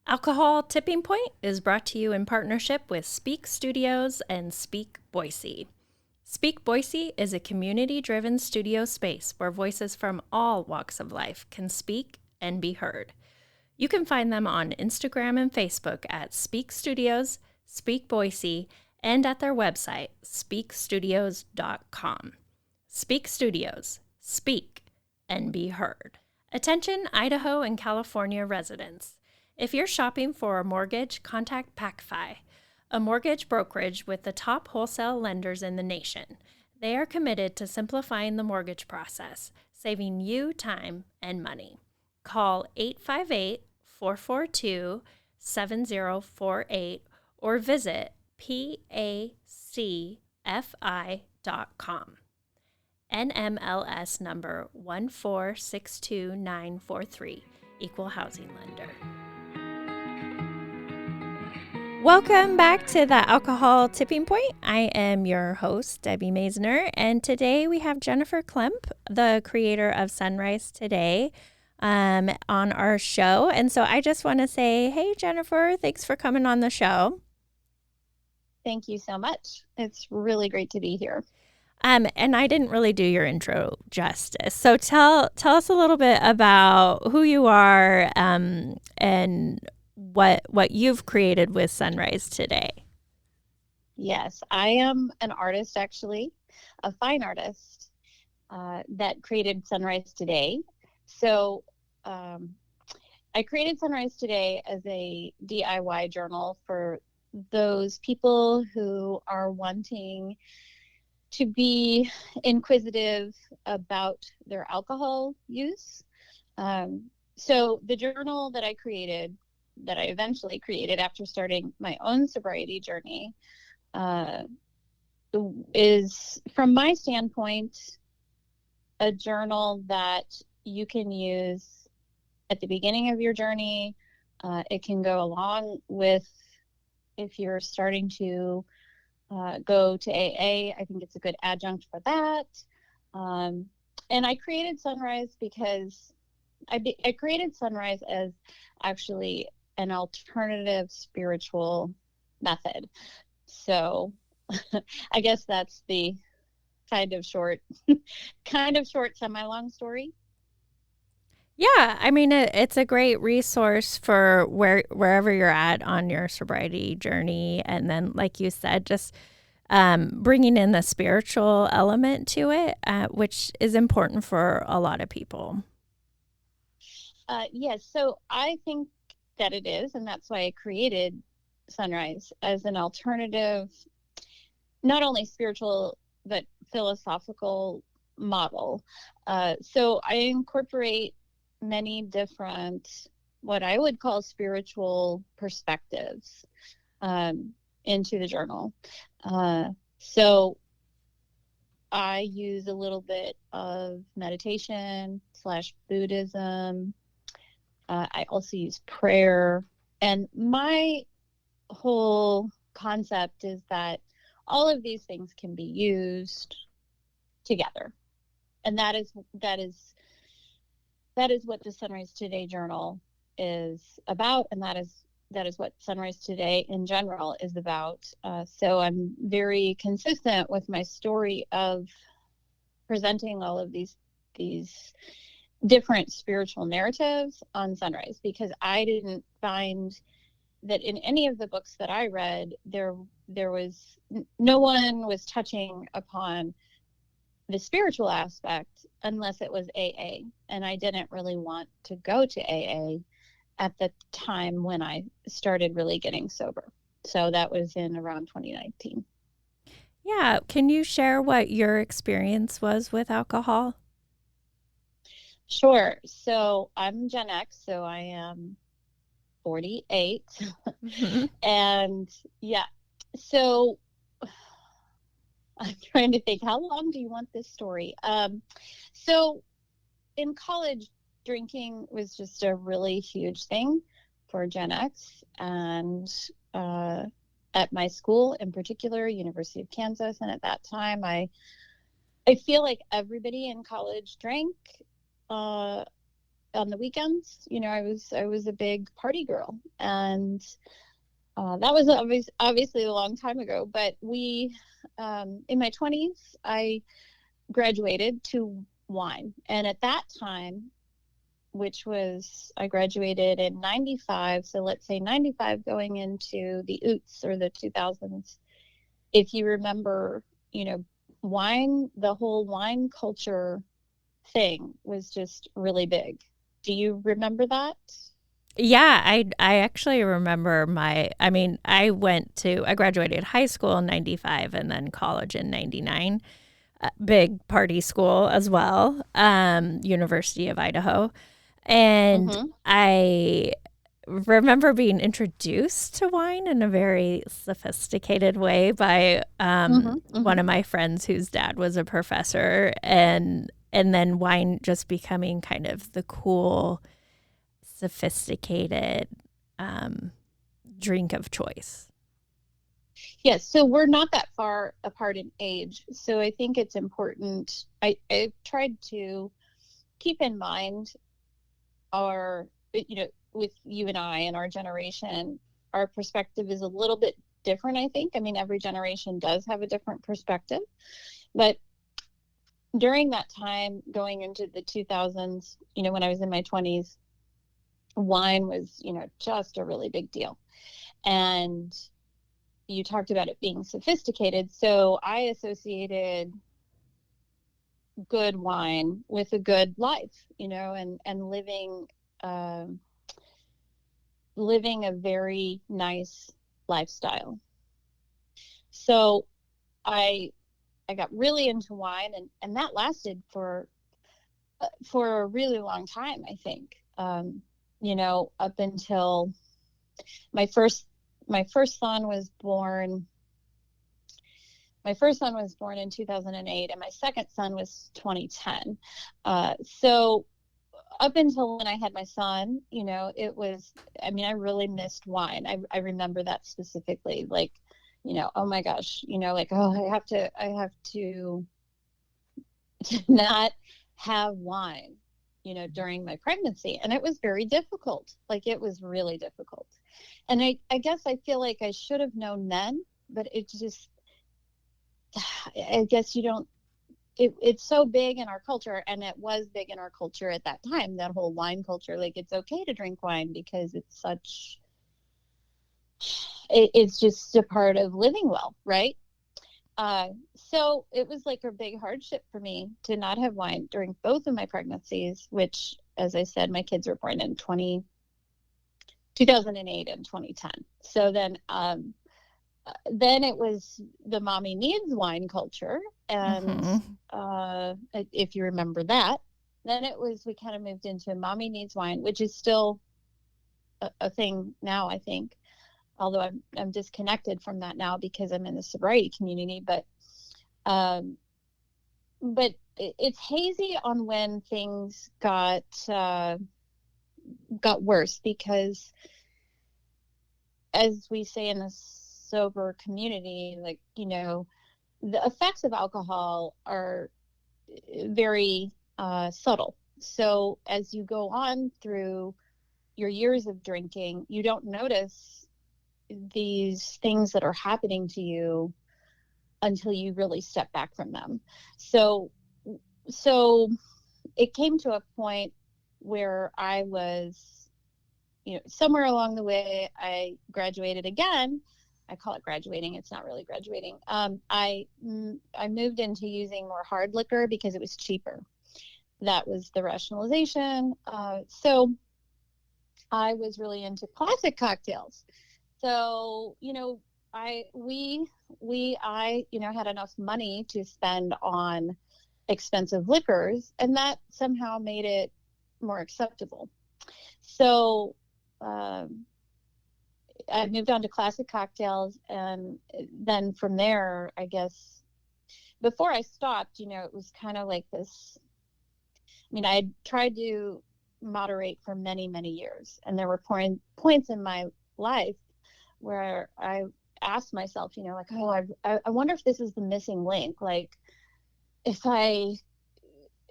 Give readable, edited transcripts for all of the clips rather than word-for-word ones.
Alcohol Tipping Point is brought to you in partnership with Speak Studios and Speak Boise. Speak Boise is a community-driven studio space where voices from all walks of life can speak and be heard. You can find them on Instagram and Facebook at Speak Studios, Speak Boise, and at their website, speakstudios.com. Speak Studios, speak and be heard. Attention Idaho and California residents. If you're shopping for a mortgage, contact PacFi, a mortgage brokerage with the top wholesale lenders in the nation. They are committed to simplifying the mortgage process, saving you time and money. Call 858-442-7048 or visit pacfi.com. NMLS number 1462943, Equal Housing Lender. Welcome back to the Alcohol Tipping Point. I am your host, Debbie Maisner, and today we have Jennifer Klemp, the creator of Sunrise Today, on our show. And so I just want to say, hey, Jennifer, thanks for coming on the show. Thank you so much. It's really great to be here. And I didn't really do your intro justice. So tell us a little bit about who you are and what you've created with Sunrise Today. Yes, I am an artist, actually, a fine artist that created Sunrise Today. So I created Sunrise Today as a DIY journal for those people who are wanting to be inquisitive about their alcohol use. So the journal that I eventually created after starting my own sobriety journey, is, from my standpoint, a journal that you can use at the beginning of your journey. It can go along with if you're starting to go to AA. I think it's a good adjunct for that. And I created Sunrise because I created Sunrise as actually an alternative spiritual method. So I guess that's the kind of short, semi-long story. Yeah, I mean, it's a great resource for wherever you're at on your sobriety journey. And then, like you said, just bringing in the spiritual element to it, which is important for a lot of people. Yes, so I think that it is, and that's why I created Sunrise as an alternative, not only spiritual, but philosophical model. So I incorporate many different, what I would call spiritual perspectives into the journal. So I use a little bit of meditation / Buddhism. I also use prayer. And my whole concept is that all of these things can be used together. And that is what the Sunrise Today journal is about, and that is what Sunrise Today in general is about. So I'm very consistent with my story of presenting all of these different spiritual narratives on Sunrise, because I didn't find that in any of the books that I read, there was no one was touching upon the spiritual aspect unless it was AA. And I didn't really want to go to AA at the time when I started really getting sober. So that was in around 2019. Yeah. Can you share what your experience was with alcohol? Sure. So I'm Gen X, so I am 48. Mm-hmm. And yeah, so I'm trying to think, how long do you want this story? So in college, drinking was just a really huge thing for Gen X. And at my school in particular, University of Kansas, and at that time, I feel like everybody in college drank. on the weekends. I was a big party girl, and that was obviously a long time ago. But in my 20s, I graduated to wine, and at that time, which was I graduated in 95, so let's say 95 going into the oots or the 2000s. If you remember, wine, the whole wine culture thing was just really big. Do you remember that? Yeah, I actually remember I graduated high school in 95 and then college in 99. Big party school as well, University of Idaho. And Mm-hmm. I remember being introduced to wine in a very sophisticated way by Mm-hmm. Mm-hmm. one of my friends whose dad was a professor, and then wine just becoming kind of the cool, sophisticated um, drink of choice. Yes, so we're not that far apart in age. So I think it's important. I tried to keep in mind with you and I and our generation, our perspective is a little bit different, I think. I mean, every generation does have a different perspective. But during that time, going into the 2000s, when I was in my 20s, wine was, just a really big deal. And you talked about it being sophisticated. So I associated good wine with a good life, and um, living a very nice lifestyle. So I I got really into wine, and that lasted for a really long time, I think. Up until my first my first son was born. My first son was born in 2008, and my second son was 2010. So up until when I had my son, it was, I mean, I really missed wine. I remember that specifically. Like, oh my gosh, like, oh, I have to not have wine, during my pregnancy. And it was very difficult. Like, it was really difficult. And I guess I feel like I should have known then, but it just, I guess you don't, it's so big in our culture, and it was big in our culture at that time, that whole wine culture. Like, it's okay to drink wine because it's just a part of living well, right? So it was like a big hardship for me to not have wine during both of my pregnancies, which, as I said, my kids were born in 2008 and 2010. So then it was the mommy needs wine culture. And Mm-hmm. if you remember that, then we kind of moved into mommy needs wine, which is still a thing now, I think. Although I'm disconnected from that now because I'm in the sobriety community, um, but it's hazy on when things got worse, because, as we say in the sober community, like, the effects of alcohol are very subtle. So as you go on through your years of drinking, you don't notice these things that are happening to you until you really step back from them. So so it came to a point where I was, somewhere along the way, I graduated again. I call it graduating. It's not really graduating. I moved into using more hard liquor because it was cheaper. That was the rationalization. So I was really into classic cocktails. So, I had enough money to spend on expensive liquors, and that somehow made it more acceptable. So, um, I moved on to classic cocktails, and then from there, I guess, before I stopped, it was kind of like this. I mean, I had tried to moderate for many, many years, and there were points in my life where I asked myself, like, oh, I wonder if this is the missing link. Like, if I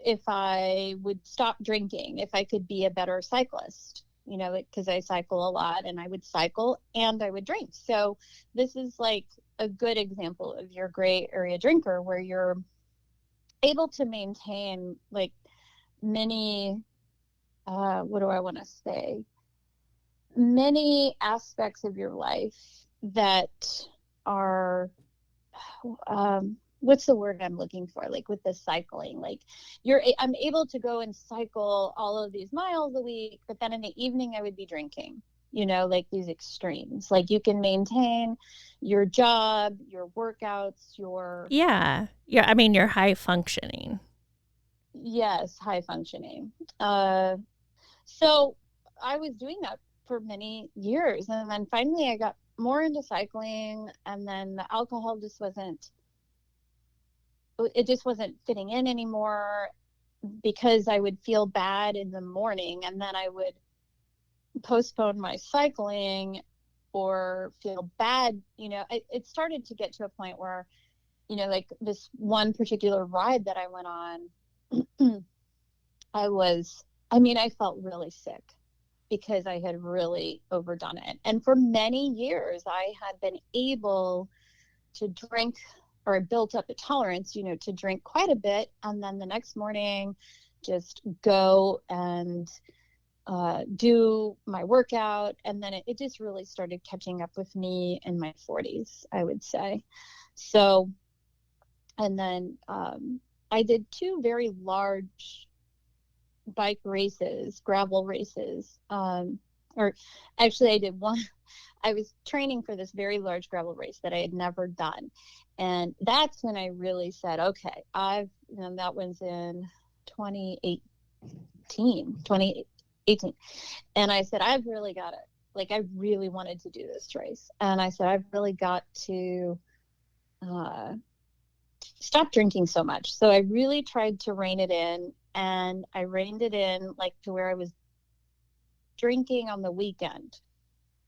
if I would stop drinking, if I could be a better cyclist, because I cycle a lot, and I would cycle and I would drink. So this is like a good example of your gray area drinker, where you're able to maintain like many, what do I want to say? Many aspects of your life that are, what's the word I'm looking for? Like with the cycling, like I'm able to go and cycle all of these miles a week, but then in the evening I would be drinking, like these extremes. Like you can maintain your job, your workouts, Yeah. I mean, you're high functioning. yes, high functioning. So I was doing that for many years. And then finally I got more into cycling, and then the alcohol just wasn't fitting in anymore, because I would feel bad in the morning, and then I would postpone my cycling or feel bad. It started to get to a point where, like this one particular ride that I went on, I felt really sick because I had really overdone it. And for many years, I had been able to drink, or I built up a tolerance, to drink quite a bit. And then the next morning, just go and do my workout. And then it just really started catching up with me in my 40s, I would say. So, and then I did 2 very large bike races, gravel races. Or actually I did one. I was training for this very large gravel race that I had never done. And that's when I really said, okay, that was in 2018. And I said, I've really got it. Like, I really wanted to do this race. And I said, I've really got to stop drinking so much. So I really tried to rein it in. And I reined it in, like, to where I was drinking on the weekend.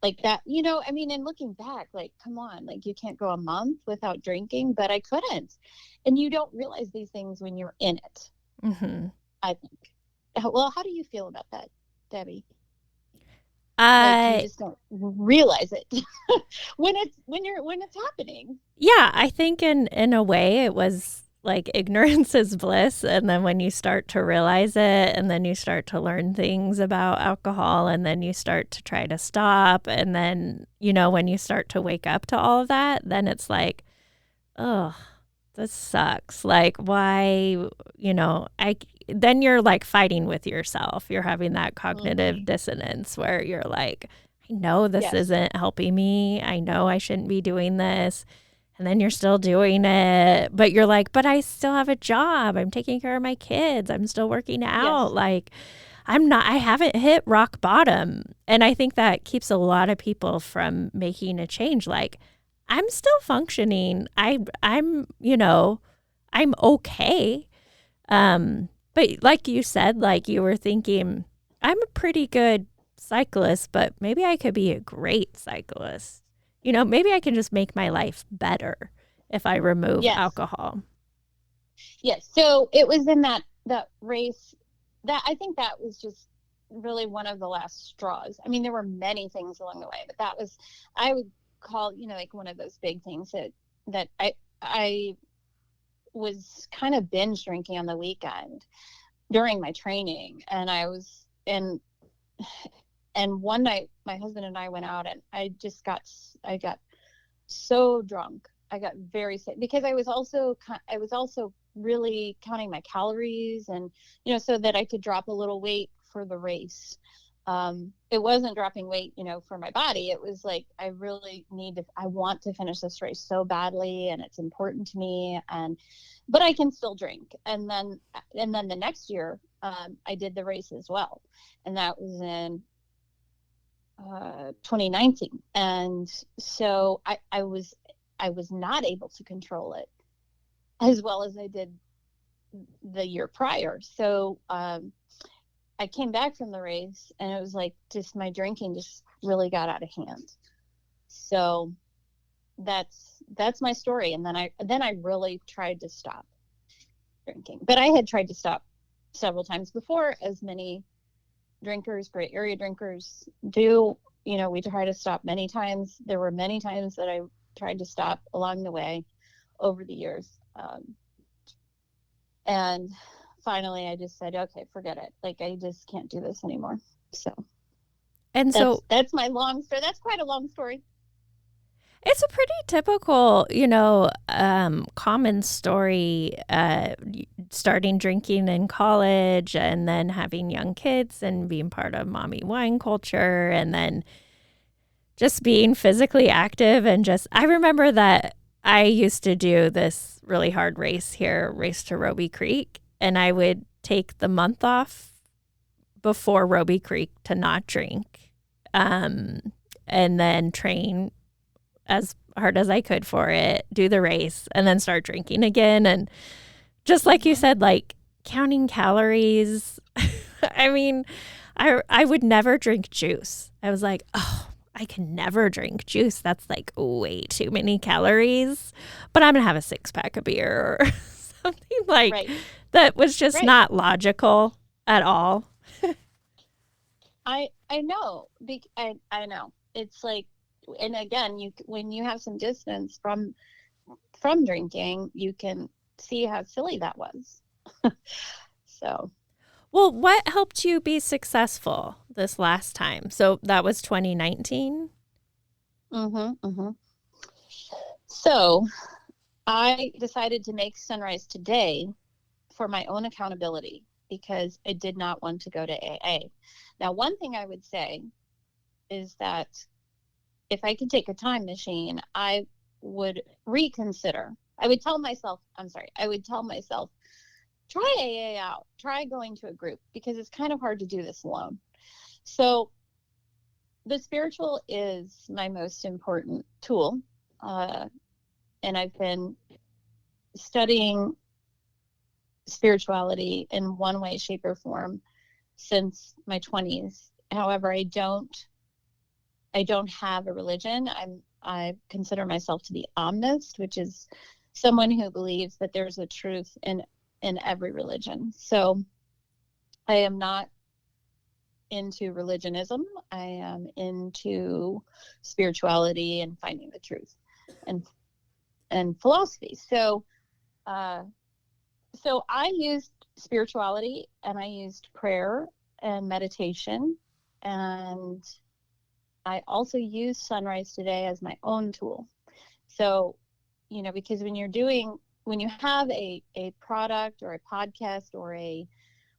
Like that, and looking back, like, come on, like you can't go a month without drinking, but I couldn't. And you don't realize these things when you're in it. Mm-hmm. I think. Well, how do you feel about that, Debbie? Like you just don't realize it when it's happening. Yeah, I think in a way it was like ignorance is bliss. And then when you start to realize it, and then you start to learn things about alcohol, and then you start to try to stop. And then, when you start to wake up to all of that, then it's like, oh, this sucks. Like, why, then you're like fighting with yourself. You're having that cognitive dissonance where you're like, I know this isn't helping me. I know I shouldn't be doing this. And then you're still doing it, but you're like, but I still have a job. I'm taking care of my kids. I'm still working out. Yes. Like, I haven't hit rock bottom. And I think that keeps a lot of people from making a change. Like, I'm still functioning. I'm okay. But like you said, like you were thinking, I'm a pretty good cyclist, but maybe I could be a great cyclist. Maybe I can just make my life better if I remove alcohol. Yes. So it was in that race that I think that was just really one of the last straws. I mean, there were many things along the way, but that was, I would call, like one of those big things that I was kind of binge drinking on the weekend during my training. And and one night my husband and I went out, and I got so drunk. I got very sick because I was also really counting my calories, and so that I could drop a little weight for the race. It wasn't dropping weight, for my body. It was like, I want to finish this race so badly, and it's important to me, but I can still drink. And then the next year, I did the race as well. And that was in 2019. And so I was not able to control it as well as I did the year prior. So I came back from the race, and it was like, just my drinking just really got out of hand. So that's my story. And then I really tried to stop drinking, but I had tried to stop several times before, as many drinkers, gray area drinkers do. We try to stop many times. There were many times that I tried to stop along the way over the years. And finally I just said, okay, forget it. Like, I just can't do this anymore. So And so that's my long story. That's quite a long story. it's a pretty typical, common story, starting drinking in college and then having young kids and being part of mommy wine culture and then just being physically active. And I remember that I used to do this really hard race here, Race to Roby Creek, and I would take the month off before Roby Creek to not drink, and then train as hard as I could for it, do the race, and then start drinking again. And just like you said, like counting calories. I mean, I would never drink juice. I was like, oh, I can never drink juice. That's like way too many calories. But I'm going to have a 6-pack of beer or something like that was just not logical at all. I know. I know. It's like, and again, when you have some distance from drinking, you can see how silly that was. So, well, what helped you be successful this last time? So that was 2019. So I decided to make Sunrise Today for my own accountability because I did not want to go to AA. Now, one thing I would say is that if I could take a time machine, I would reconsider. I would tell myself, try AA out, try going to a group, because it's kind of hard to do this alone. So the spiritual is my most important tool. And I've been studying spirituality in one way, shape, or form since my 20s. However, I don't have a religion. I consider myself to be omnist, which is someone who believes that there's a truth in every religion. So I am not into religionism. I am into spirituality and finding the truth and philosophy. So I used spirituality, and I used prayer and meditation, and I also use Sunrise Today as my own tool. So, because when you have a product or a podcast or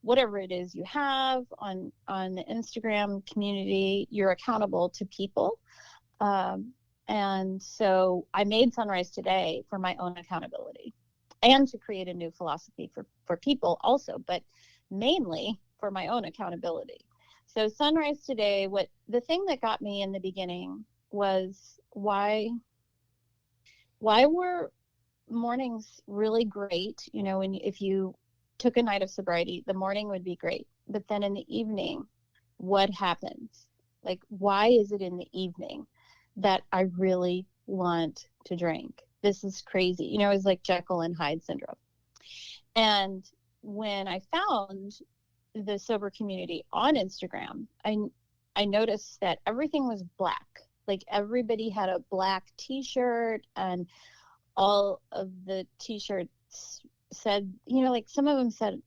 whatever it is you have on the Instagram community, you're accountable to people. And so I made Sunrise Today for my own accountability and to create a new philosophy for people also, but mainly for my own accountability. So Sunrise Today, the thing that got me in the beginning was why were mornings really great? If you took a night of sobriety, the morning would be great. But then in the evening, what happens? Like, why is it in the evening that I really want to drink? This is crazy. It's like Jekyll and Hyde syndrome. And when I found the sober community on Instagram, I noticed that everything was black. Like, everybody had a black t-shirt, and all of the t-shirts said, like some of them said,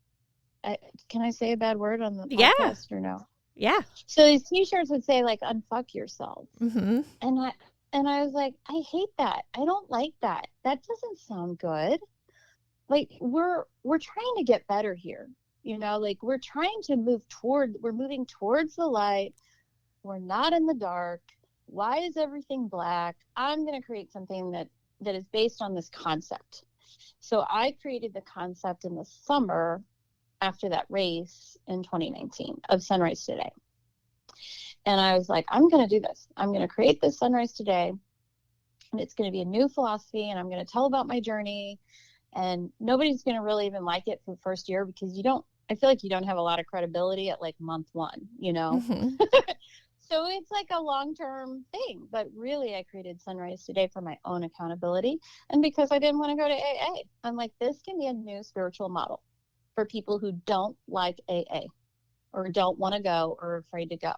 can I say a bad word on the podcast or no? Yeah. So these t-shirts would say like, unfuck yourself. Mm-hmm. And I was like, I hate that. I don't like that. That doesn't sound good. Like, we're trying to get better here. Like, we're moving towards the light. We're not in the dark. Why is everything black? I'm going to create something that is based on this concept. So I created the concept in the summer after that race in 2019 of Sunrise Today. And I was like, I'm going to do this. I'm going to create this Sunrise Today, and it's going to be a new philosophy, and I'm going to tell about my journey, and nobody's going to really even like it for the first year, because I feel like you don't have a lot of credibility at like month 1, Mm-hmm. So it's like a long-term thing. But really, I created Sunrise Today for my own accountability, and because I didn't want to go to AA. I'm like, this can be a new spiritual model. for people who don't like AA or don't want to go or are afraid to go.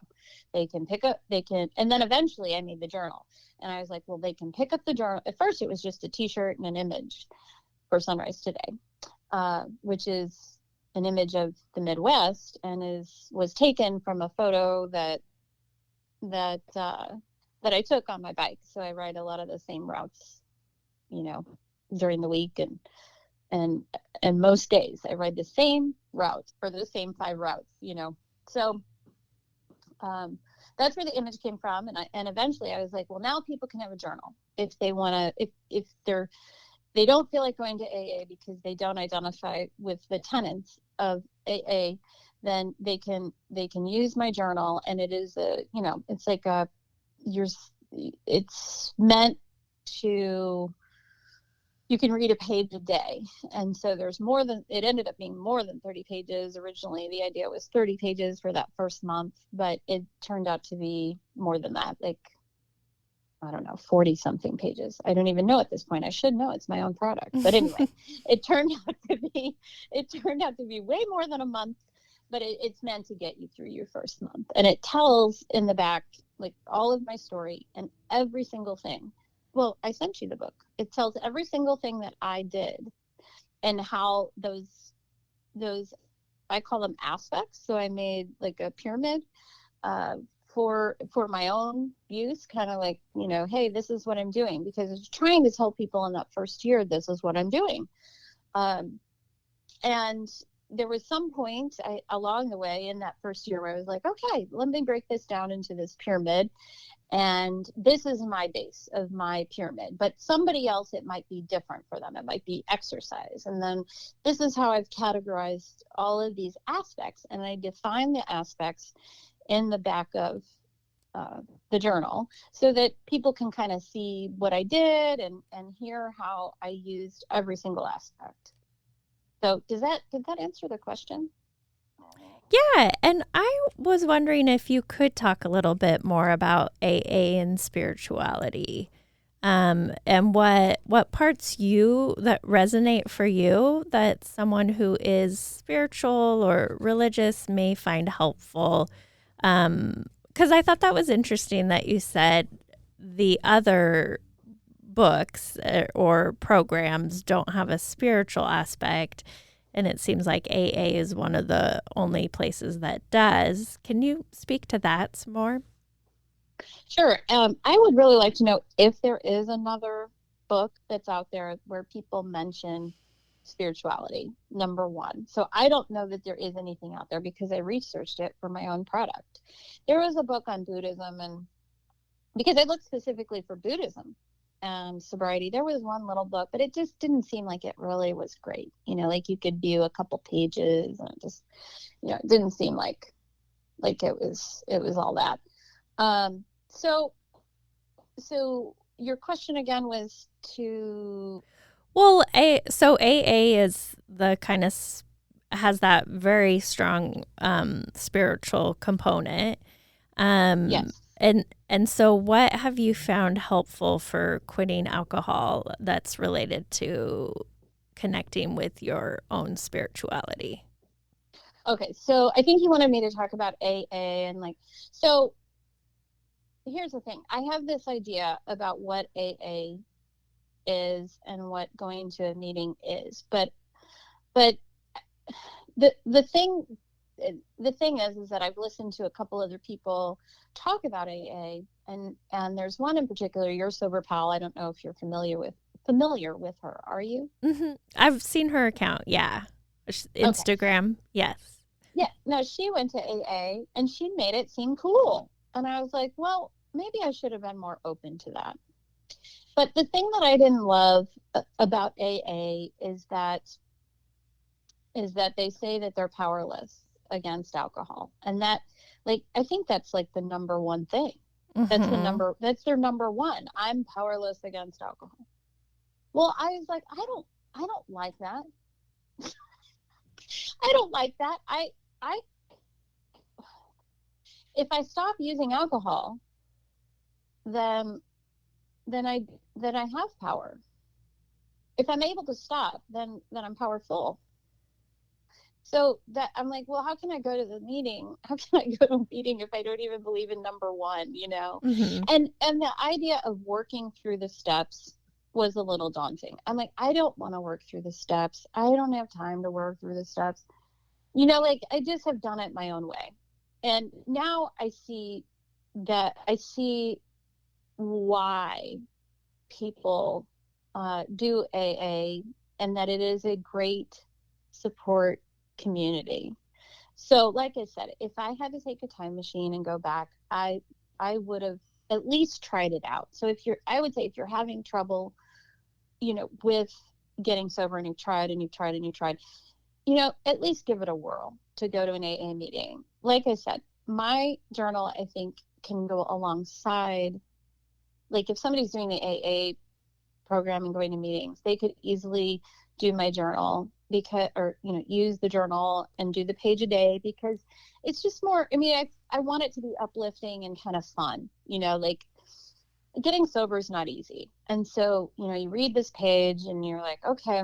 And then eventually I made the journal. And I was like, well, they can pick up the journal. At first, it was just a T-shirt and an image for Sunrise Today, which is an image of the Midwest and was taken from a photo that I took on my bike. So I ride a lot of the same routes, during the week and most days I ride the same routes or the same 5 routes, So that's where the image came from. And eventually I was like, well, now people can have a journal if they want to, if they don't feel like going to AA because they don't identify with the tenets of AA, then they can use my journal. And it is it's like it's meant to, you can read a page a day. And so it ended up being more than 30 pages. Originally, the idea was 30 pages for that first month, but it turned out to be more than that, like, I don't know, 40 something pages. I don't even know at this point. I should know, it's my own product. But anyway, it turned out to be way more than a month, but it's meant to get you through your first month. And it tells in the back, like, all of my story and every single thing. Well, I sent you the book. It tells every single thing that I did and how those I call them aspects. So I made like a pyramid for my own use, kind of like, hey, this is what I'm doing, because I was trying to tell people in that first year, this is what I'm doing. And there was some point along the way in that first year where I was like, okay, let me break this down into this pyramid. And this is my base of my pyramid, but somebody else, it might be different for them. It might be exercise. And then this is how I've categorized all of these aspects. And I define the aspects in the back of the journal so that people can kind of see what I did and hear how I used every single aspect. So did that answer the question? Yeah, and I was wondering if you could talk a little bit more about AA and spirituality, and what parts that resonate for you that someone who is spiritual or religious may find helpful. Because I thought that was interesting that you said the other books or programs don't have a spiritual aspect. And it seems like AA is one of the only places that does. Can you speak to that some more? Sure. I would really like to know if there is another book that's out there where people mention spirituality, number one. So I don't know that there is anything out there because I researched it for my own product. There was a book on Buddhism, and because I looked specifically for Buddhism, sobriety, there was one little book, but it just didn't seem like it really was great. Like you could view a couple pages and it just, it didn't seem like it was all that. So your question again was to... Well, so AA is the kind of has that very strong spiritual component. Yes. And so what have you found helpful for quitting alcohol that's related to connecting with your own spirituality? Okay, so I think you wanted me to talk about AA and so here's the thing. I have this idea about what AA is and what going to a meeting is, but the thing is that I've listened to a couple other people talk about AA, and there's one in particular, Your Sober Pal. I don't know if you're familiar with her. Are you? Mm-hmm. I've seen her account. Yeah. Instagram. Okay. Yes. Yeah. No, she went to AA and she made it seem cool. And I was like, well, maybe I should have been more open to that. But the thing that I didn't love about AA is that they say that they're powerless against alcohol. And that, I think that's the number one thing. Mm-hmm. That's their number one. I'm powerless against alcohol. Well, I was like, I don't like that. I don't like that. If I stop using alcohol, then I have power. If I'm able to stop, then I'm powerful. So that I'm like, well, how can I go to the meeting? How can I go to a meeting if I don't even believe in number one, you know? Mm-hmm. And the idea of working through the steps was a little daunting. I'm like, I don't want to work through the steps. I don't have time to work through the steps. You know, like I just have done it my own way. And now I see why people do AA, and that it is a great support community. So, like I said, if I had to take a time machine and go back, I would have at least tried it out. So I would say if you're having trouble, with getting sober, and you've tried and you've tried and you've tried, at least give it a whirl to go to an AA meeting. Like I said, my journal, I think, can go alongside. Like if somebody's doing the AA program and going to meetings, they could easily do my journal, or use the journal and do the page a day, because it's just more, I mean, I want it to be uplifting and kind of fun, like getting sober is not easy. And so, you read this page and you're like, okay,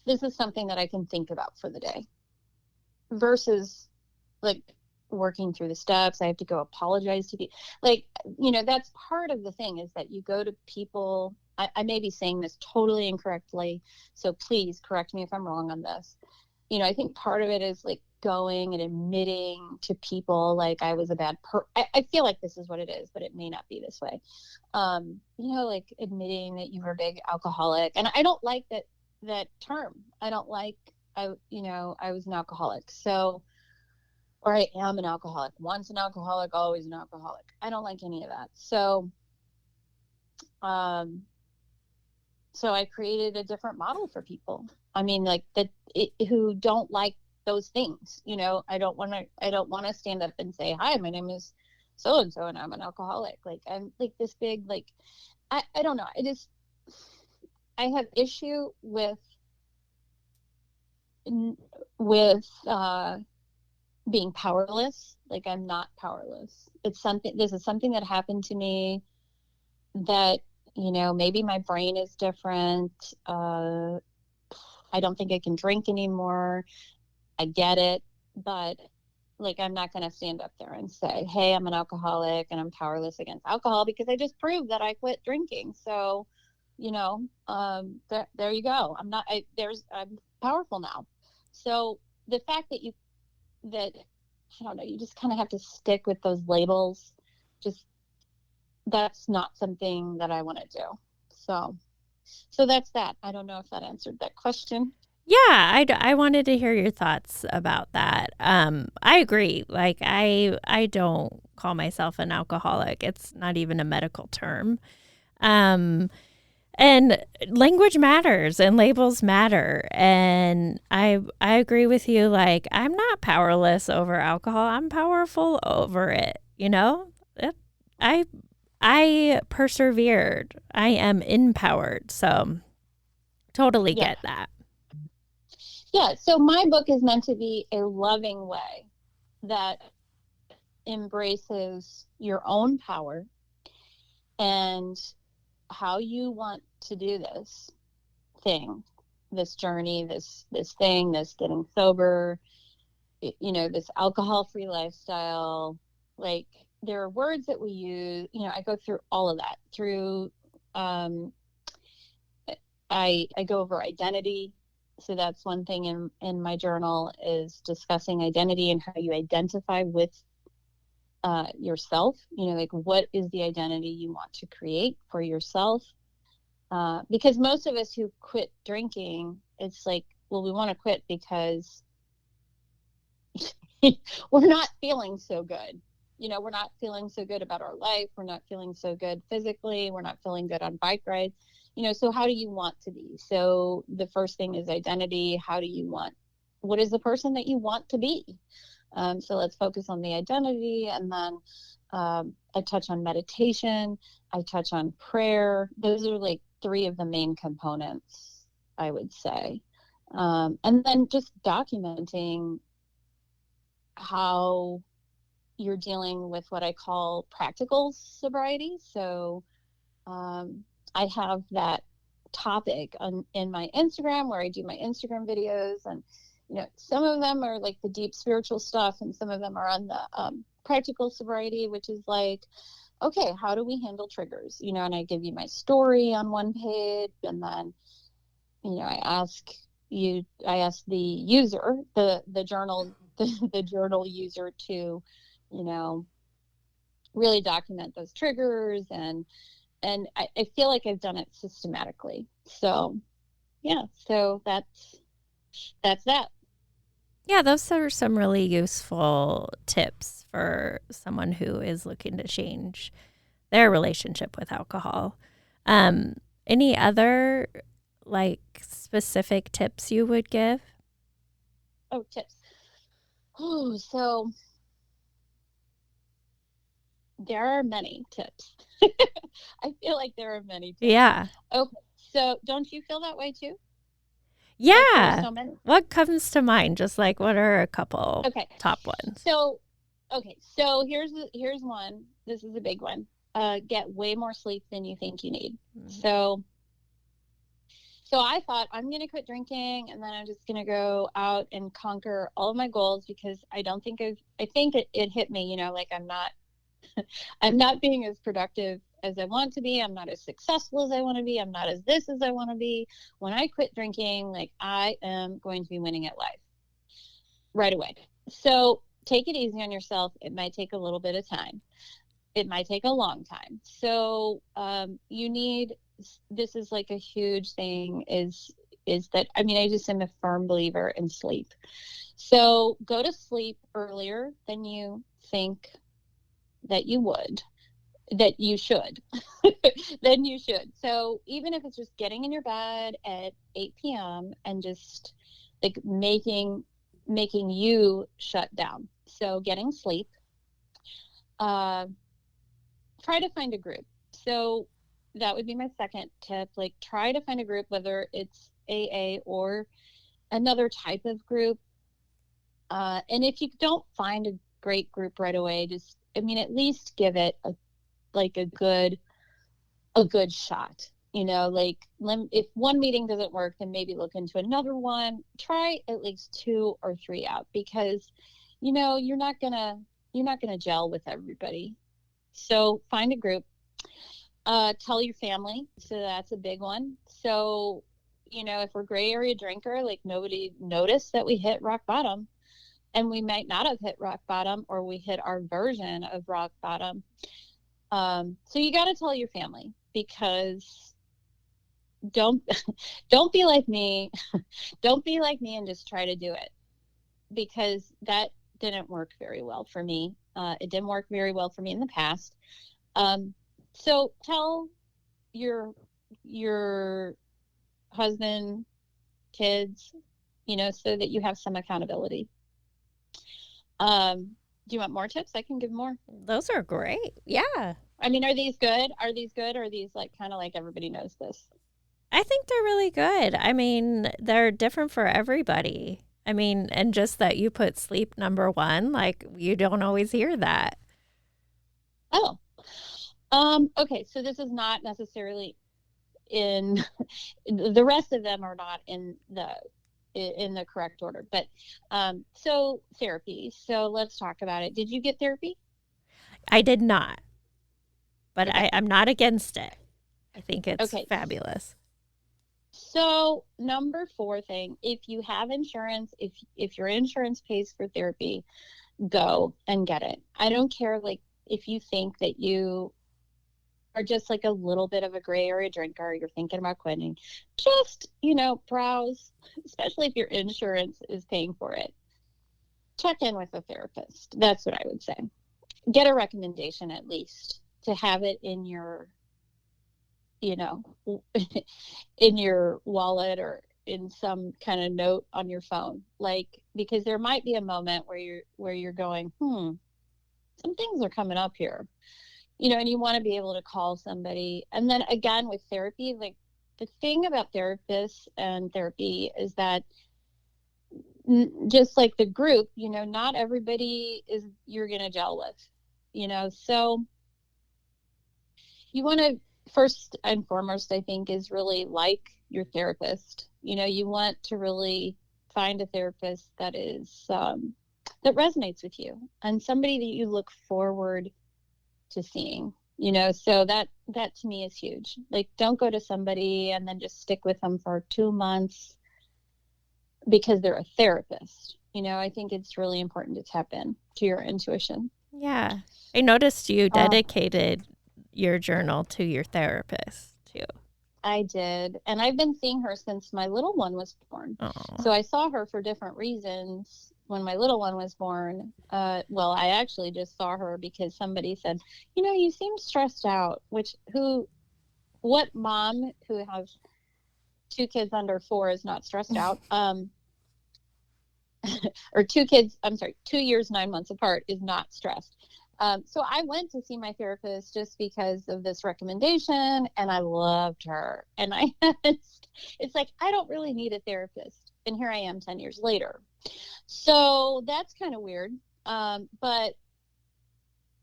this is something that I can think about for the day, versus like working through the steps. I have to go apologize to people. Like, that's part of the thing, is that you go to people. I may be saying this totally incorrectly, so please correct me if I'm wrong on this. I think part of it is like going and admitting to people like I was a bad I feel like this is what it is, but it may not be this way. Like admitting that you were a big alcoholic. And I don't like that term. I don't like, I was an alcoholic. So, or I am an alcoholic. Once an alcoholic, always an alcoholic. I don't like any of that. Um, so I created a different model for people. I mean, like who don't like those things. I don't want to stand up and say, hi, my name is so and so, and I'm an alcoholic. Like I'm like this big, like I don't know. I have issue with being powerless. Like I'm not powerless. This is something that happened to me that, maybe my brain is different. I don't think I can drink anymore. I get it. But like, I'm not going to stand up there and say, hey, I'm an alcoholic and I'm powerless against alcohol, because I just proved that I quit drinking. So, there you go. I'm powerful now. So the fact that I don't know, you just kind of have to stick with those labels. Just, that's not something that I want to do. So that's that. I don't know if that answered that question. Yeah, I wanted to hear your thoughts about that. I agree. Like, I don't call myself an alcoholic. It's not even a medical term. Um, and language matters and labels matter. And I agree with you. Like, I'm not powerless over alcohol. I'm powerful over it. I I persevered. I am empowered. So totally Yeah. get that. Yeah. So my book is meant to be a loving way that embraces your own power and how you want to do this thing, this journey, this thing, this getting sober, this alcohol-free lifestyle. Like, there are words that we use. I go through all of that through. I go over identity. So that's one thing in my journal, is discussing identity and how you identify with yourself. Like, what is the identity you want to create for yourself? Because most of us who quit drinking, it's like, well, we want to quit because we're not feeling so good. We're not feeling so good about our life. We're not feeling so good physically. We're not feeling good on bike rides. So how do you want to be? So the first thing is identity. What is the person that you want to be? So let's focus on the identity. And then I touch on meditation. I touch on prayer. Those are like three of the main components, I would say. And then just documenting how you're dealing with what I call practical sobriety. So I have that topic in my Instagram, where I do my Instagram videos, and some of them are like the deep spiritual stuff, and some of them are on the practical sobriety, which is like, okay, how do we handle triggers? And I give you my story on one page, and then, I ask the user, the journal, the journal user to, really document those triggers, and I feel like I've done it systematically. So yeah, so that's that. Yeah, those are some really useful tips for someone who is looking to change their relationship with alcohol. Um, any other like specific tips you would give? Oh, tips. Oh, so there are many tips. I feel like there are many tips. Yeah. Okay, so don't you feel that way too? Like there are Yeah. so many. What comes to mind? Just like what are a couple top ones? So here's one. This is a big one. Get way more sleep than you think you need. So I thought I'm going to quit drinking, and then I'm just going to go out and conquer all of my goals, because I think it hit me, like I'm not being as productive as I want to be. I'm not as successful as I want to be. I'm not as this as I want to be. When I quit drinking, like, I am going to be winning at life right away. So take it easy on yourself. It might take a little bit of time. It might take a long time. So this is like a huge thing, is that, I just am a firm believer in sleep. So go to sleep earlier than you think that you should. Then you should. So even if it's just getting in your bed at 8 p.m. and just like making you shut down. So getting sleep. Try to find a group. So that would be my second tip. Like, try to find a group, whether it's AA or another type of group. And if you don't find a great group right away, just, at least give it a good shot. Like, if one meeting doesn't work, then maybe look into another one. Try at least 2 or 3 out, because you're not gonna gel with everybody. So find a group. Tell your family. So that's a big one. So, if we're gray area drinker, like, nobody noticed that we hit rock bottom, and we might not have hit rock bottom, or we hit our version of rock bottom. So you got to tell your family, because don't be like me. Don't be like me and just try to do it, because that didn't work very well for me. It didn't work very well for me in the past. So tell your husband, kids, so that you have some accountability. Do you want more tips? I can give more. Those are great. Yeah. Are these good? Are these good? Or are these like kind of like everybody knows this? I think they're really good. They're different for everybody. And just that you put sleep number one, like, you don't always hear that. Oh, okay. So this is not necessarily in the rest of them are not in the correct order, but so therapy. So let's talk about it. Did you get therapy? I did not, but Okay. I'm not against it. I think it's fabulous. So number 4 thing, if you have insurance, if your insurance pays for therapy, go and get it. I don't care, like, if you think that you are just like a little bit of a gray area drinker, you're thinking about quitting, just, browse, especially if your insurance is paying for it. Check in with a therapist. That's what I would say. Get a recommendation, at least, to have it in your in your wallet, or in some kind of note on your phone, like, because there might be a moment where you're going, some things are coming up here, and you want to be able to call somebody. And then again, with therapy, like, the thing about therapists and therapy is that, just like the group, not everybody is you're going to gel with, so you want to, first and foremost, I think, is really like your therapist. You want to really find a therapist that is that resonates with you and somebody that you look forward to seeing, so that to me is huge. Like, don't go to somebody and then just stick with them for 2 months because they're a therapist. I think it's really important to tap in to your intuition. Yeah. I noticed you dedicated your journal to your therapist too. I did. And I've been seeing her since my little one was born. Aww. So I saw her for different reasons when my little one was born. Well, I actually just saw her because somebody said, you seem stressed out, what mom who has 2 kids under 4 is not stressed out? Or 2 kids, 2 years, 9 months apart is not stressed. So I went to see my therapist just because of this recommendation, and I loved her. And it's like, I don't really need a therapist. And here I am 10 years later. So that's kind of weird. But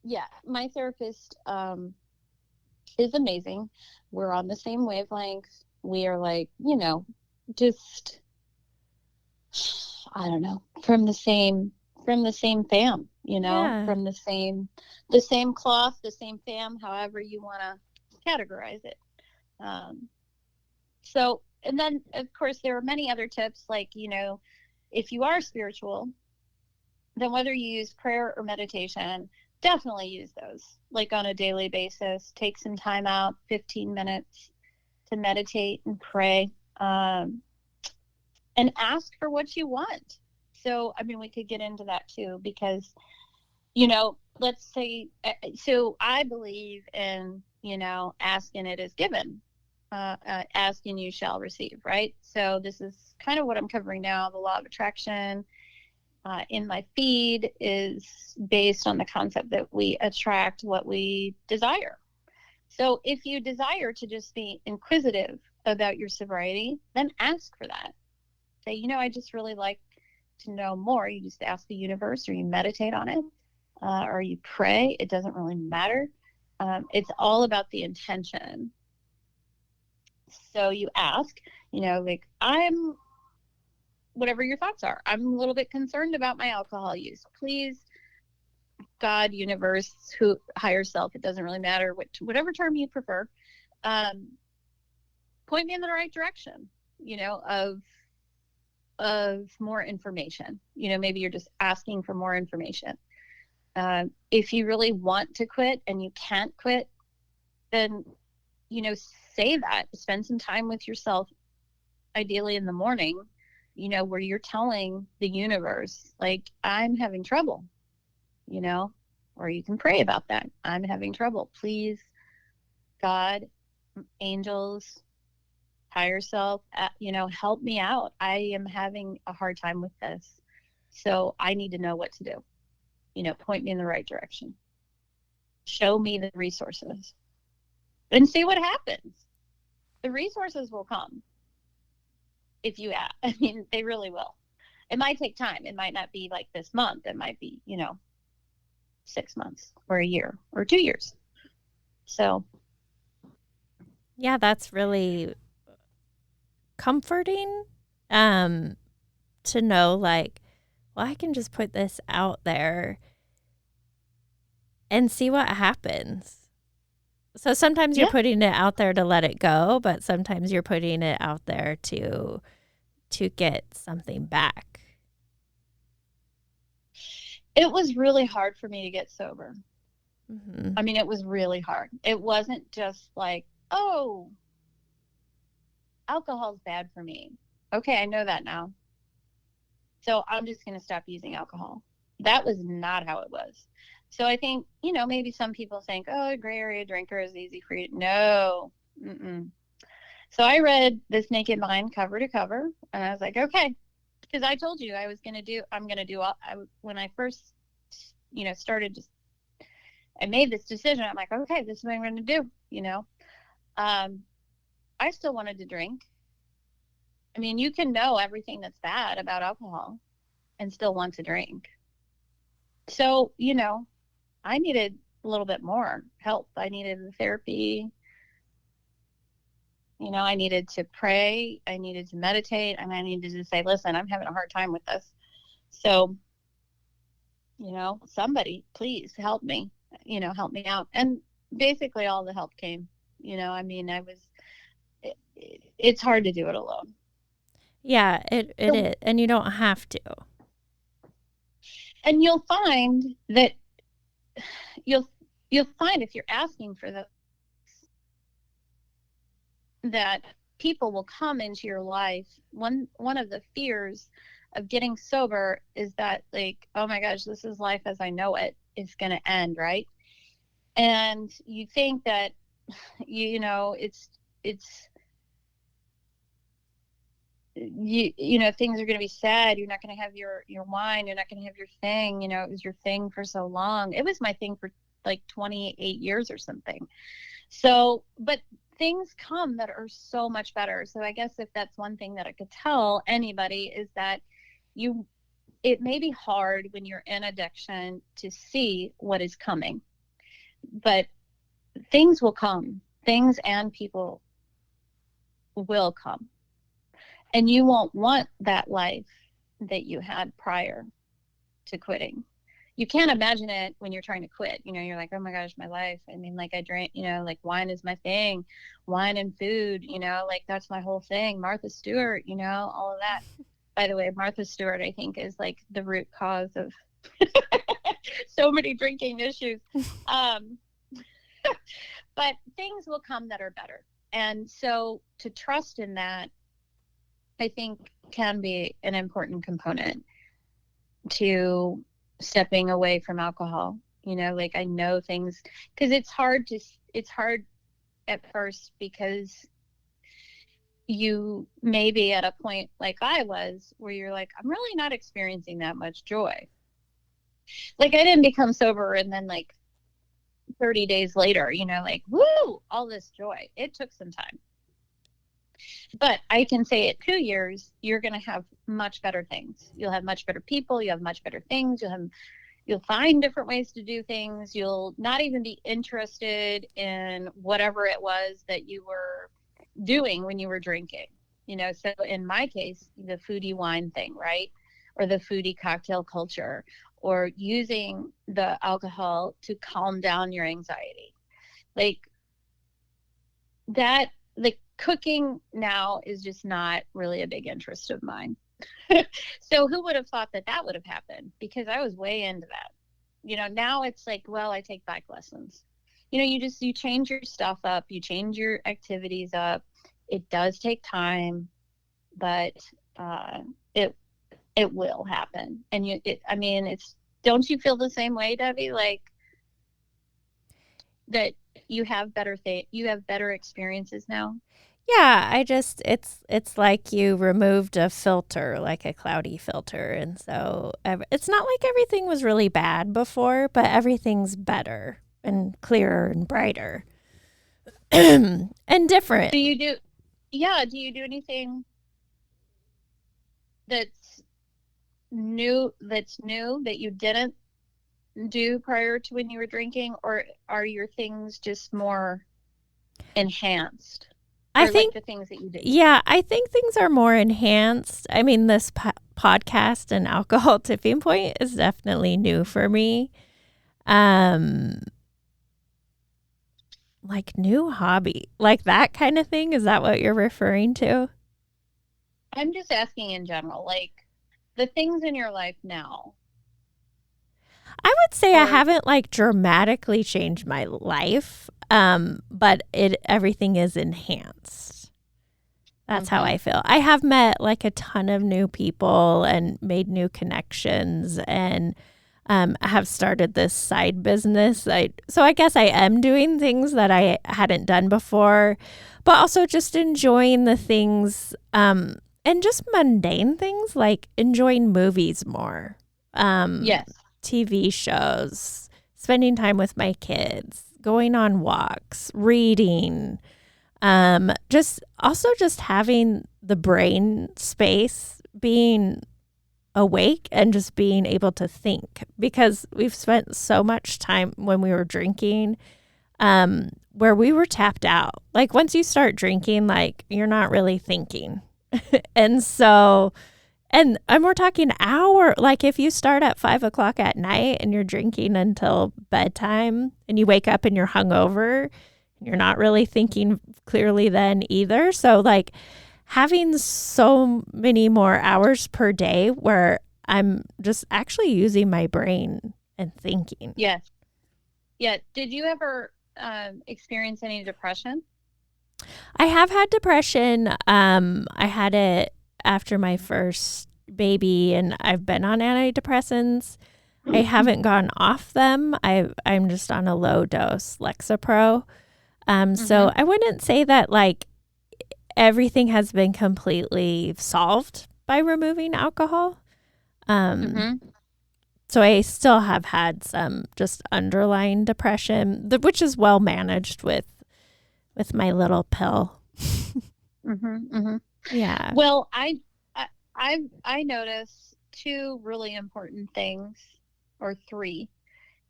yeah, my therapist is amazing. We're on the same wavelength. We are like, just, I don't know, from the same fam, Yeah. from the same cloth, the same fam, however you want to categorize it. So, and then of course there are many other tips, like, if you are spiritual, then whether you use prayer or meditation, definitely use those, like, on a daily basis. Take some time out, 15 minutes, to meditate and pray, and ask for what you want. So, we could get into that too, because, let's say, so I believe in, asking it is given, ask and you shall receive, right? So this is kind of what I'm covering now. The law of attraction in my feed is based on the concept that we attract what we desire. So if you desire to just be inquisitive about your sobriety, then ask for that. Say, I just really like to know more. You just ask the universe, or you meditate on it, or you pray. It doesn't really matter. It's all about the intention. So you ask, like, whatever your thoughts are. I'm a little bit concerned about my alcohol use. Please, God, universe, who, higher self, it doesn't really matter, whatever term you prefer, point me in the right direction, of more information. Maybe you're just asking for more information. If you really want to quit and you can't quit, then, say that. Spend some time with yourself, ideally in the morning, where you're telling the universe, like, I'm having trouble, or you can pray about that. I'm having trouble. Please, God, angels, higher self, help me out. I am having a hard time with this. So I need to know what to do. Point me in the right direction. Show me the resources and see what happens. The resources will come if you ask. They really will. It might take time. It might not be like this month. It might be, 6 months or a year or 2 years. So. Yeah, that's really comforting, to know, like, well, I can just put this out there and see what happens. So sometimes you're putting it out there to let it go, but sometimes you're putting it out there to get something back. It was really hard for me to get sober. Mm-hmm. It was really hard. It wasn't just like, oh, alcohol's bad for me. Okay, I know that now. So I'm just going to stop using alcohol. That was not how it was. So I think, maybe some people think, oh, a gray area drinker is easy for you. No. Mm-mm. So I read This Naked Mind cover to cover, and I was like, okay, because I told you when I first, started, I made this decision. I'm like, okay, this is what I'm going to do, I still wanted to drink. You can know everything that's bad about alcohol and still want to drink. So, I needed a little bit more help. I needed the therapy. I needed to pray, I needed to meditate, and I needed to say, listen, I'm having a hard time with this. So, somebody please help me, help me out. And basically all the help came, it's hard to do it alone. Yeah, it is. And you don't have to. And you'll find that you'll find if you're asking for that people will come into your life. One of the fears of getting sober is that, like, oh my gosh, this is life as I know it. It's going to end, right? And you think that, it's things are going to be sad. You're not going to have your wine. You're not going to have your thing. It was your thing for so long. It was my thing for like 28 years or something. So, but things come that are so much better. So I guess if that's one thing that I could tell anybody is that it may be hard when you're in addiction to see what is coming, but things will come. Things and people will come. And you won't want that life that you had prior to quitting. You can't imagine it when you're trying to quit. You're like, oh my gosh, my life. I mean, like I drink, like wine is my thing, wine and food, like that's my whole thing. Martha Stewart, all of that. By the way, Martha Stewart, I think, is like the root cause of so many drinking issues. But things will come that are better. And so to trust in that, I think, can be an important component to stepping away from alcohol. Like I know things, because it's hard at first because you may be at a point like I was where you're like, I'm really not experiencing that much joy. Like I didn't become sober and then like 30 days later, like, woo, all this joy. It took some time. But I can say at 2 years, you're going to have much better things. You'll have much better people. You have much better things. You'll find different ways to do things. You'll not even be interested in whatever it was that you were doing when you were drinking. So in my case, the foodie wine thing, right? Or the foodie cocktail culture, or using the alcohol to calm down your anxiety. Like that, like cooking now is just not really a big interest of mine. So who would have thought that would have happened? Because I was way into that. Now it's like, well, I take bike lessons. You change your stuff up, you change your activities up. It does take time, but it will happen. And don't you feel the same way, Debbie? Like that you have better experiences now? Yeah, it's like you removed a filter, like a cloudy filter. And so it's not like everything was really bad before, but everything's better and clearer and brighter and different. Do you do anything that's new that you didn't do prior to when you were drinking, or are your things just more enhanced? I think like the things that you did. Yeah, I think things are more enhanced. I mean, this podcast and alcohol tipping point is definitely new for me. Like new hobby, like that kind of thing. Is that what you're referring to? I'm just asking in general, like the things in your life now. I would say I haven't like dramatically changed my life, but everything is enhanced. That's how I feel. I have met like a ton of new people and made new connections, and I have started this side business. So I guess I am doing things that I hadn't done before, but also just enjoying the things and just mundane things like enjoying movies more. Yes. TV shows, spending time with my kids, going on walks, reading, just having the brain space, being awake and just being able to think, because we've spent so much time when we were drinking where we were tapped out. Like once you start drinking, like you're not really thinking. And so, and we're talking hour, like if you start at 5 o'clock at night and you're drinking until bedtime and you wake up and you're hungover, you're not really thinking clearly then either. So like having so many more hours per day where I'm just actually using my brain and thinking. Yes. Yeah. Did you ever experience any depression? I have had depression. I had it after my first baby, and I've been on antidepressants. I haven't gone off them. I'm just on a low dose Lexapro. So I wouldn't say that like everything has been completely solved by removing alcohol. So I still have had some just underlying depression, which is well managed with my little pill. Yeah. Well, I notice two really important things, or three,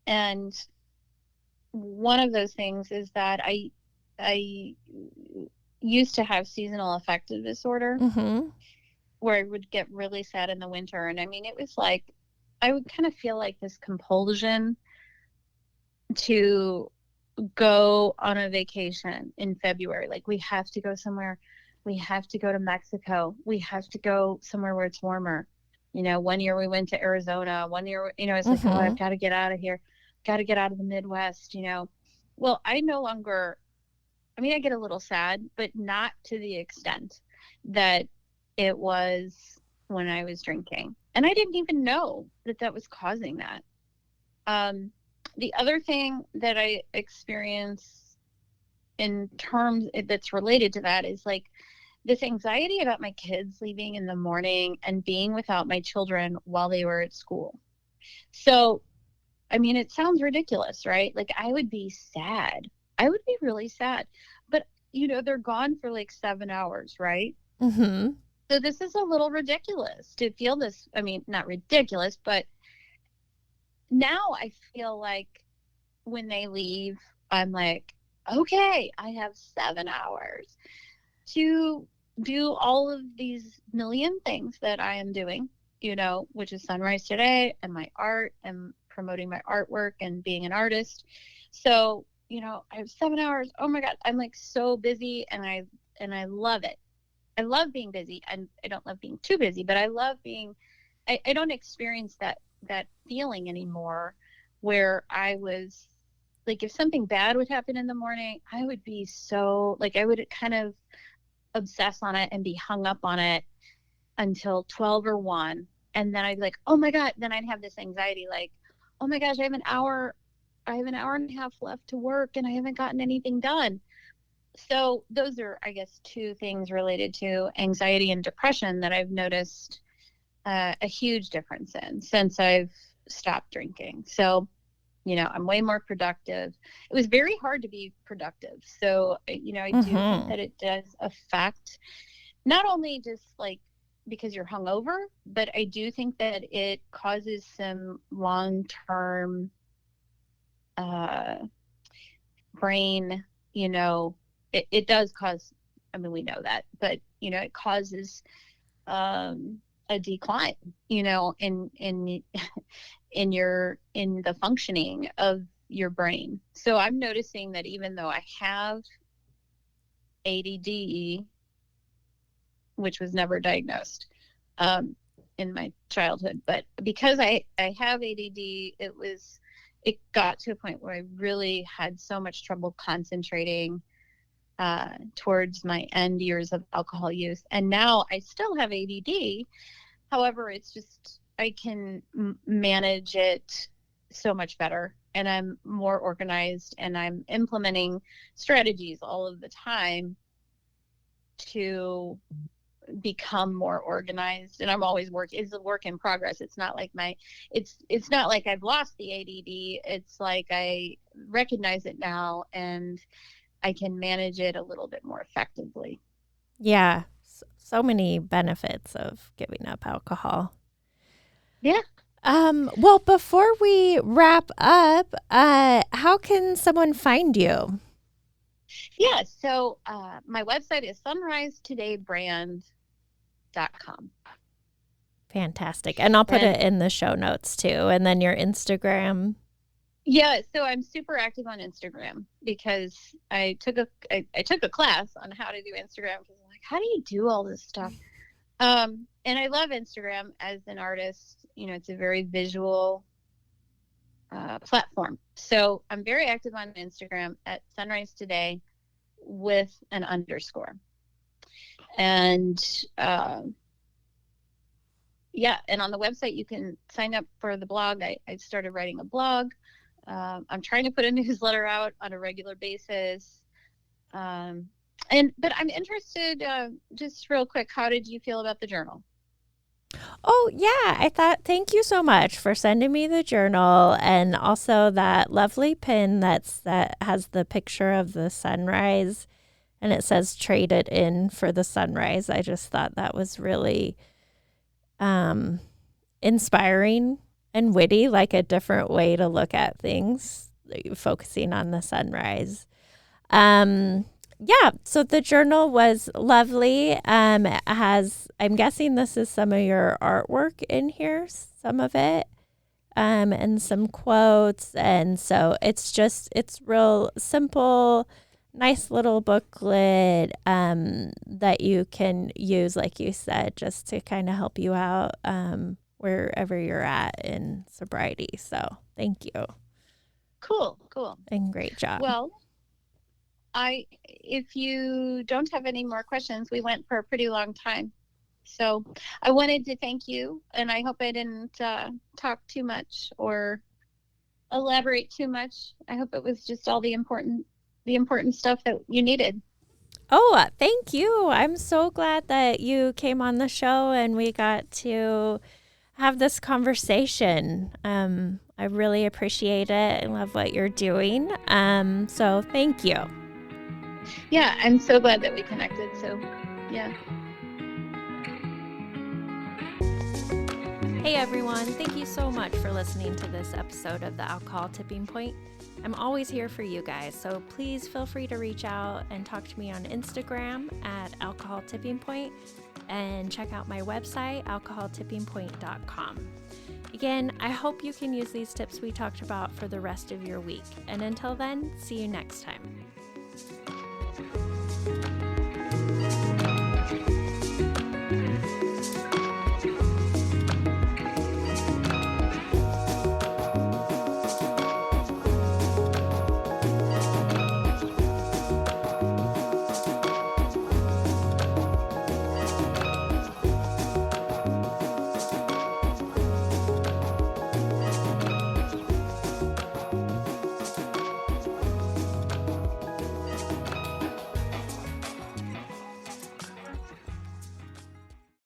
and one of those things is that I used to have seasonal affective disorder, where I would get really sad in the winter, and I mean it was like I would kind of feel like this compulsion to go on a vacation in February. Like we have to go somewhere. We have to go to Mexico. We have to go somewhere where it's warmer. You know, one year we went to Arizona. One year, you know, it's like, oh, I've got to get out of here. Got to get out of the Midwest, you know. Well, I no longer, I mean, I get a little sad, but not to the extent that it was when I was drinking. And I didn't even know that that was causing that. The other thing that I experience in terms that's related to that is like this anxiety about my kids leaving in the morning and being without my children while they were at school. So, I mean, it sounds ridiculous, right? Like I would be sad. I would be really sad. But, you know, they're gone for like 7 hours, right? So this is a little ridiculous to feel this. I mean, not ridiculous, but now I feel like when they leave, I'm like, okay, I have 7 hours to do all of these million things that I am doing, you know, which is Sunrise Today and my art and promoting my artwork and being an artist. So, you know, I have 7 hours. Oh my God, I'm like so busy, and I love it. I love being busy, and I don't love being too busy, but I love being, I don't experience that feeling anymore where I was like, if something bad would happen in the morning, I would be so like, I would kind of obsess on it and be hung up on it until 12 or 1. And then I'd be like, oh my God. Then I'd have this anxiety like, oh my gosh, I have an hour and a half left to work and I haven't gotten anything done. So those are, I guess, two things related to anxiety and depression that I've noticed a huge difference in since I've stopped drinking. So, you know, I'm way more productive. It was very hard to be productive. So, you know, I do think that it does affect not only just like because you're hungover, but I do think that it causes some long-term brain, you know, it does cause, I mean, we know that, but, you know, it causes a decline, you know, in the functioning of your brain. So I'm noticing that even though I have ADD, which was never diagnosed in my childhood, but because I have ADD, it got to a point where I really had so much trouble concentrating towards my end years of alcohol use. And now I still have ADD. However, it's just, I can manage it so much better, and I'm more organized, and I'm implementing strategies all of the time to become more organized. And I'm always it's a work in progress. It's not like it's not like I've lost the ADD. It's like I recognize it now and I can manage it a little bit more effectively. Yeah. So many benefits of giving up alcohol. Yeah. Well, before we wrap up, how can someone find you? Yeah, so my website is sunrisetodaybrand.com. Fantastic. And I'll put And it in the show notes too. And then your Instagram. yeah, so I'm super active on Instagram because I took a class on how to do Instagram because I'm like, how do you do all this stuff? And I love Instagram as an artist. You know, it's a very visual platform. So I'm very active on Instagram at Sunrise Today with an underscore. And yeah, and on the website you can sign up for the blog. I started writing a blog. I'm trying to put a newsletter out on a regular basis. But I'm interested, just real quick, how did you feel about the journal? Oh, yeah. Thank you so much for sending me the journal and also that lovely pin that has the picture of the sunrise and it says trade it in for the sunrise. I just thought that was really inspiring and witty, like a different way to look at things, focusing on the sunrise. Yeah, so the journal was lovely. It has, I'm guessing this is some of your artwork in here, some of it, and some quotes. And so it's real simple, nice little booklet that you can use, like you said, just to kind of help you out wherever you're at in sobriety. So thank you. Cool. And great job. Well, if you don't have any more questions, we went for a pretty long time. So I wanted to thank you, and I hope I didn't talk too much or elaborate too much. I hope it was just all the important stuff that you needed. Oh, thank you. I'm so glad that you came on the show and we got to have this conversation. I really appreciate it and love what you're doing. So thank you. Yeah, I'm so glad that we connected. So, yeah. Hey everyone, thank you so much for listening to this episode of the Alcohol Tipping Point. I'm always here for you guys, so please feel free to reach out and talk to me on Instagram at Alcohol Tipping Point and check out my website, alcoholtippingpoint.com. Again, I hope you can use these tips we talked about for the rest of your week. And until then, see you next time.